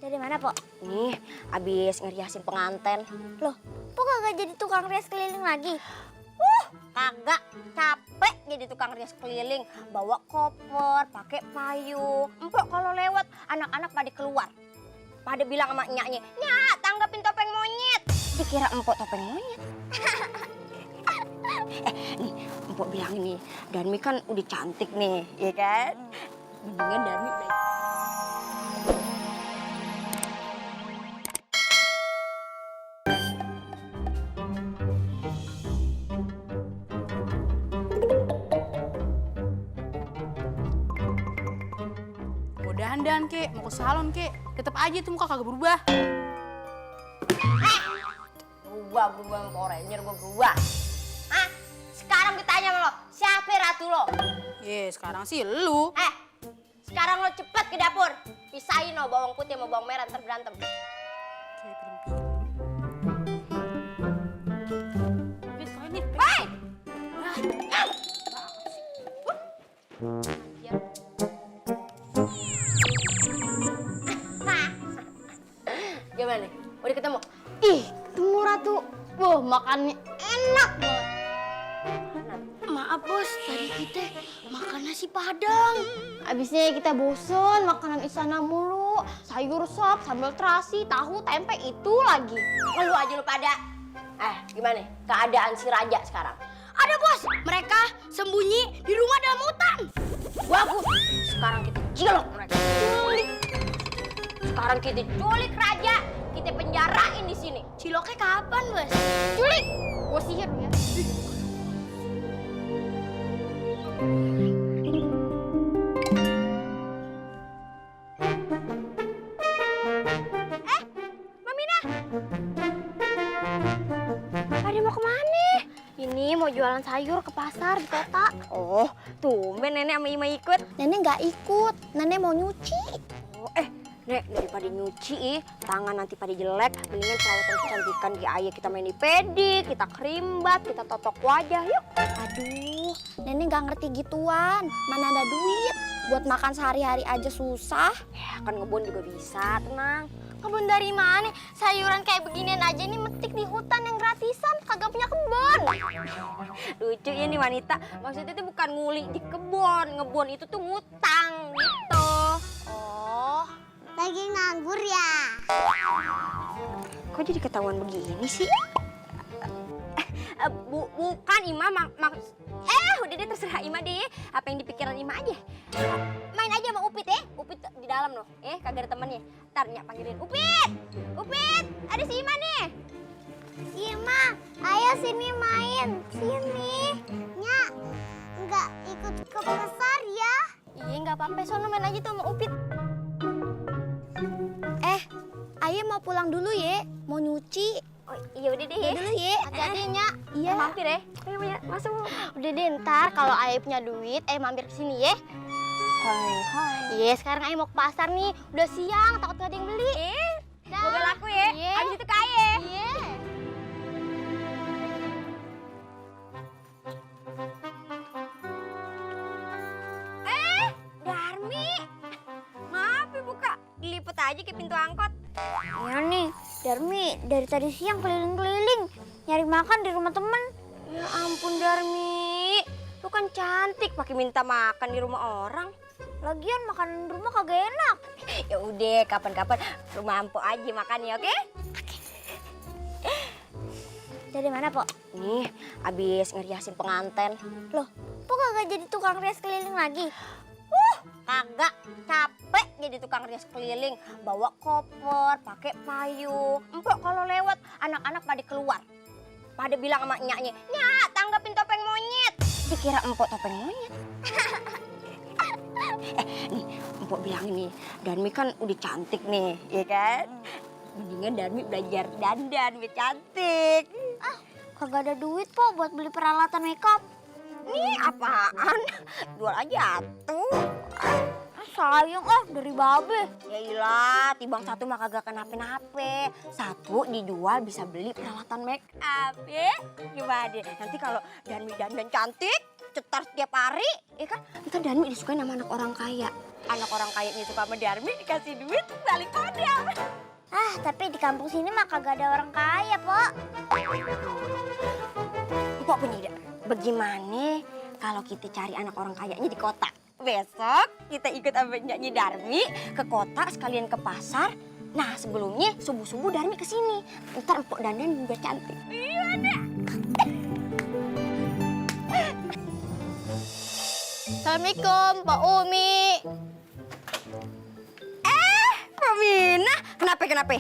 Dari mana, Pok? Nih, abis ngeriasin penganten. Loh, Pok kagak jadi tukang rias keliling lagi? Kagak, capek jadi tukang rias keliling. Bawa koper, pakai payung. Empok kalau lewat, anak-anak pada keluar. Pada bilang sama nyaknya, "Nyak, tanggapin topeng monyet." Dikira empok topeng monyet. Nih, empok bilang ini, Darmi kan udah cantik nih, ya kan? Mendingan Darmi belajar. Mau dandan kek, mau ke salon kek, tetap aja tuh muka kagak berubah. Berubah sama Power Ranger, gua berubah. Hah? Sekarang ditanya sama lo, siapa ratu lo? Sekarang sih lu. Sekarang lo cepet ke dapur. Pisahin lo bawang putih sama bawang merah, ntar berantem. Kayak film-film. Kalian nih. Hei! Gimana nih? Udah ketemu? Ih, ketemu Ratu. Wah, makannya enak banget. Maaf bos, tadi kita makan nasi padang. Abisnya kita bosen makanan istana mulu. Sayur sop, sambal terasi, tahu, tempe itu lagi. Lu aja lu pada. Gimana nih? Keadaan si Raja sekarang? Ada bos, mereka sembunyi di rumah dalam hutan. Bagus. Sekarang kita cilok mereka. Sekarang kita culik Raja. Kita penjarain di sini. Ciloknya kapan bos? Culik, gua sihir ya. Mamina. Pada mau kemana? Ini mau jualan sayur ke pasar di kota. Oh, tumben nenek sama Ima ikut. Nenek nggak ikut, nenek mau nyuci. Oh, Nek, daripada nyuci, tangan nanti pada jelek, mendingan perawatan kecantikan di ayah kita main di pedik, kita kerimbat, kita totok wajah, yuk. Aduh, nenek nggak ngerti gituan. Mana ada duit? Buat makan sehari-hari aja susah. Ya, kan ngebon juga bisa, tenang. Kebun dari mana? Sayuran kayak beginian aja nih metik di hutan yang gratisan, kagak punya kebun. Lucu ya nih wanita, maksudnya itu bukan nguli di kebun, ngebon itu tuh ngutang, gitu. Oh, lagi nganggur ya? Kok jadi ketahuan begini sih? Bukan Ima, udah deh terserah Ima deh. Apa yang dipikiran Ima aja. Main aja sama Upit ya. Upit di dalam loh. Kagak ada temennya. Ntar Nyak panggilin Upit. Upit, ada si Ima nih. Ima, ayo sini main. Sini. Nyak, nggak ikut ke pasar ya? Iya, nggak apa-apa. Sono main aja tuh sama Upit. Ayo mau pulang dulu ya. Mau nyuci. Oh iya udah deh ya. Udah dulu ya. Hati-hati Nyak. Iya. Mampir ya. Ayo masuk. Udah deh, ntar kalau Ayah punya duit, mampir ke sini ya. Hai. Iya, sekarang Ayah mau ke pasar nih. Udah siang, takut nggak ada yang beli. Moga laku ya. Iya. Abis itu kaya. Iya. Darmi. Ngapa buka? Dilipet aja ke pintu angkot. Iya nih, Darmi dari tadi siang keliling-keliling nyari makan di rumah temen. Ya ampun Darmi. Lu kan cantik pakai minta makan di rumah orang. Lagian makanan rumah kagak enak. Ya udah, kapan-kapan rumah Ampo aja makannya, oke? Dari mana, Pok? Nih, abis ngeriasin penganten. Loh, Pok kagak jadi tukang rias keliling lagi? Kagak, capek jadi tukang rias keliling. Bawa koper, pakai payung. Empok kalau lewat, anak-anak pada keluar. Pada bilang sama nyaknya, "Nyak, tanggapin topeng monyet." Dikira empok topeng monyet. Nih, empok bilang ini, Darmi kan udah cantik nih, ya kan? Mendingan Darmi belajar dandan biar cantik. Kagak ada duit, Pok, buat beli peralatan makeup. Nih apaan? Jual aja tuh. Sayang dari babe. Ya ilah, tibang satu mah kagak kenapa-nape. Satu dijual bisa beli peralatan make up ya. Gimana deh? Nanti kalau Darmi dandan cantik, cetar setiap hari, ya kan? Ntar Darmi disukain sama anak orang kaya. Anak orang kaya ini suka sama Darmi, dikasih duit, balik modal. Ah, tapi di kampung sini mah kagak ada orang kaya, Pok. Pok punya ide. Bagaimana kalau kita cari anak orang kayanya di kota? Besok kita ikut sama Nyanyi Darmi ke kota sekalian ke pasar. Nah, sebelumnya subuh-subuh Darmi ke sini. Ntar Empok dandan biar cantik. Gimana? Assalamualaikum, Pak Umi. Pak Mina, kenapa?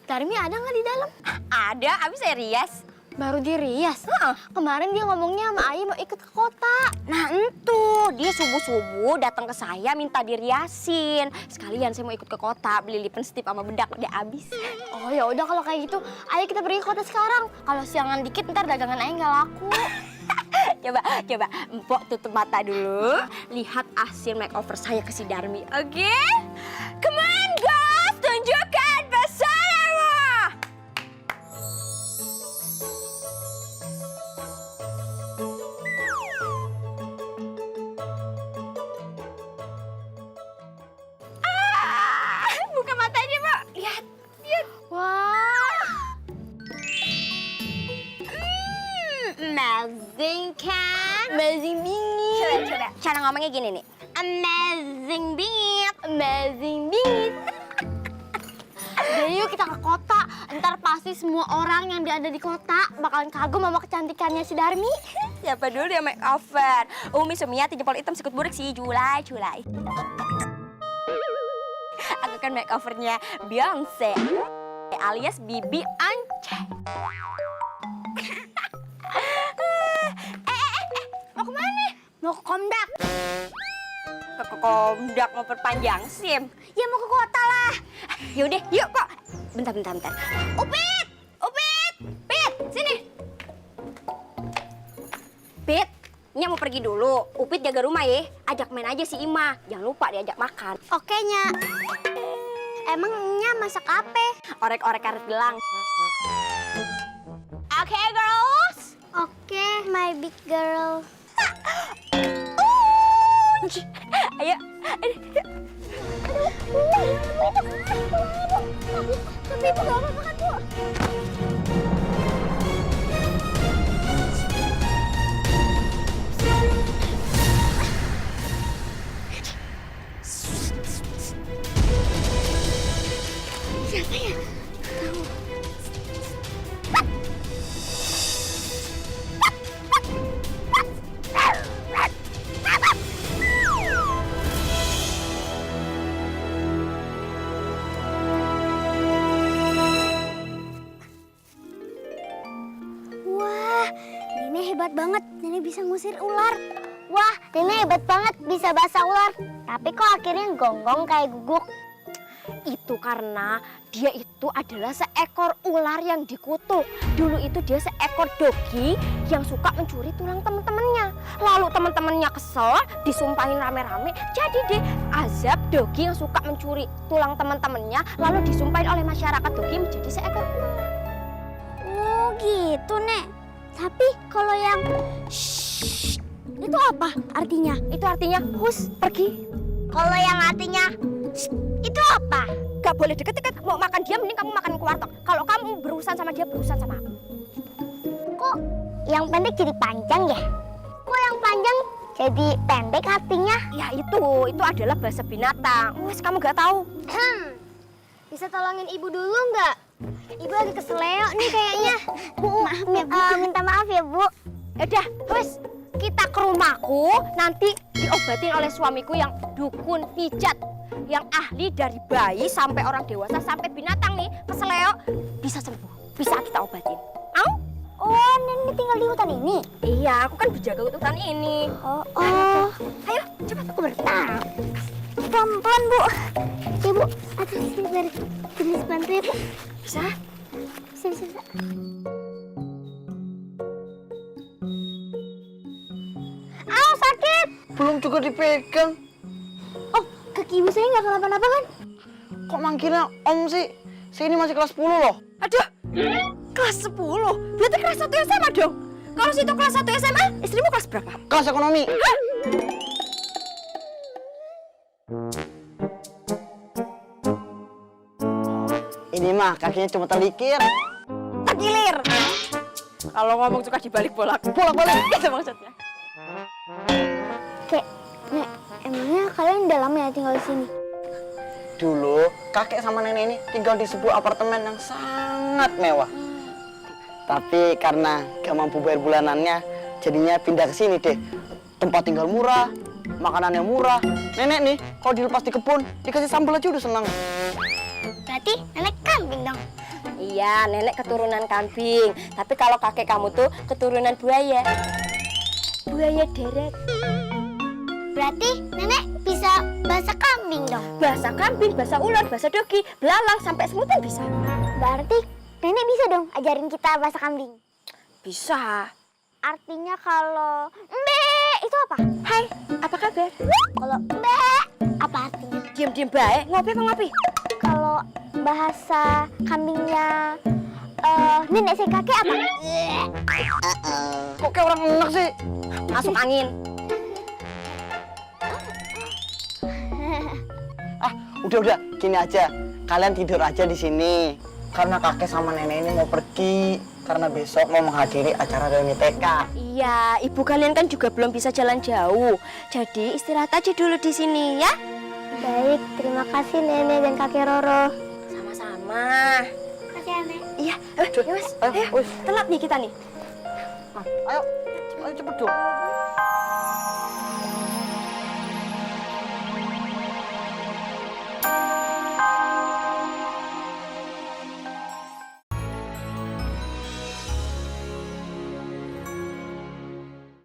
Darmi ada nggak di dalam? Ada, abis saya rias. Baru dirias. Kemarin dia ngomongnya sama Ayi mau ikut ke kota. Nah itu, dia subuh-subuh datang ke saya minta diriasin. Sekalian saya mau ikut ke kota, beli lip stick sama bedak, udah abis. Oh ya udah kalau kayak gitu, ayo kita pergi ke kota sekarang. Kalau siangan dikit ntar dagangan Ayi nggak laku. Coba, Empok tutup mata dulu. Lihat hasil makeover saya ke si Darmi, oke? Come on guys, tunjukkan pesanan. Buka matanya, Mbak. Lihat. Wah, Amazing kan? amazing bingit. Coba. Cara ngomongnya gini nih. Amazing bingit. Amazing bingit. Jadi yuk kita ke kota. Ntar pasti semua orang yang ada di kota bakalan kagum sama kecantikannya si Darmi. Siapa dulu dia makeover? Umi Sumiati jempol hitam sikut burik si Julai. Aku kan makeovernya Beyonce alias Bibi Ance. Mau kemana? Mau ke Komdak. Ke Komdak mau perpanjang SIM. Ya mau ke kota lah. Yaudah, yuk kok. Bentar. Upit! Pit, sini. Pit, Nya mau pergi dulu. Upit jaga rumah ya. Ajak main aja si Ima. Jangan lupa diajak makan. Oke, Nya. Emangnya masak apa? Orek-orek karet gelang. Oke, girls. Oke, my big girl. Ayo. Tapi ibu gak apa-apa kan, Bu? Siapa ya? Tahu. Wah, Nenek hebat banget. Nenek bisa ngusir ular. Wah, Nenek hebat banget bisa bahasa ular. Tapi kok akhirnya gonggong kayak guguk? Itu karena dia itu adalah seekor ular yang dikutuk. Dulu itu dia seekor dogi yang suka mencuri tulang teman-temannya. Lalu teman-temannya kesel, disumpahin rame-rame. Jadi deh azab dogi yang suka mencuri tulang teman-temannya lalu disumpahin oleh masyarakat dogi menjadi seekor ular. Oh gitu, Nek. Tapi kalau yang shh, itu apa artinya? Itu artinya hus, pergi. Kalau yang artinya shh, itu apa? Gak boleh deket-deket. Mau makan dia mending kamu makan ke warteg. Kalau kamu berurusan sama dia, berurusan sama aku. Kok yang pendek jadi panjang ya? Kok yang panjang jadi pendek artinya? Ya itu adalah bahasa binatang. Wes kamu gak tahu. Bisa tolongin ibu dulu nggak? Ibu lagi keseleo nih kayaknya. Maaf ya, Bu. Minta maaf ya, Bu. Udah, wes kita ke rumahku. Nanti diobatin oleh suamiku yang dukun pijat. Yang ahli dari bayi sampai orang dewasa sampai binatang nih. Keseleo bisa sembuh. Bisa kita obatin. Mau? Oh, Nenek tinggal di hutan ini? Iya, aku kan berjaga hutan ini. Oh. Ayo, cepat aku Bentar. Pelan-pelan, Bu. Ya, Bu. Aduh, sini biar Jenis bantu ya, Bu. Bisa? Bisa. Aw, sakit. Belum juga dipegang. Oh, kaki ibu saya nggak kenapa-napa kan? Kok manggilnya Om sih? Saya ini masih kelas 10 loh. Aduh, kelas 10? Berarti kelas 1 yang sama dong? Kalau situ kelas 1 SMA, istrimu kelas berapa? Kelas ekonomi. Ini mah kakinya cuma terlikir. Tekilir. Kalau ngomong suka dibalik bolak-balik gitu maksudnya. Kek, Nek, emangnya kalian udah lama ya tinggal di sini? Dulu kakek sama nenek ini tinggal di sebuah apartemen yang sangat mewah. Tapi karena gak mampu bayar bulanannya, jadinya pindah ke sini deh. Tempat tinggal murah, makanannya murah. Nenek nih, kalau dilepas di kebun, dikasih sambal aja udah senang. Berarti nenek kambing dong. Iya, nenek keturunan kambing. Tapi kalau kakek kamu tuh keturunan buaya. Buaya darat. Berarti nenek bisa bahasa kambing dong. Bahasa kambing, bahasa ular, bahasa dogi, belalang, sampai semutan bisa. Berarti nenek bisa dong ajarin kita bahasa kambing. Bisa. Artinya kalau mbe itu apa? Hai, apa kabar? Kalau mbe apa artinya? Diam-diam baik, ngopi apa ngopi? Kalau bahasa kambingnya nenek sing kakek apa? Kok kayak orang enak sih? Masuk angin. Udah, gini aja. Kalian tidur aja di sini. Karena kakek sama nenek ini mau pergi. Karena besok mau menghadiri acara reuni TK. Iya, ibu kalian kan juga belum bisa jalan jauh. Jadi istirahat aja dulu di sini ya. Baik, terima kasih nenek dan kakek Roro. Sama-sama. Kasih ya, Nek. Iya, ya mas, Ayo, ayo, wis. telat nih kita nih. Ayo cepet dong.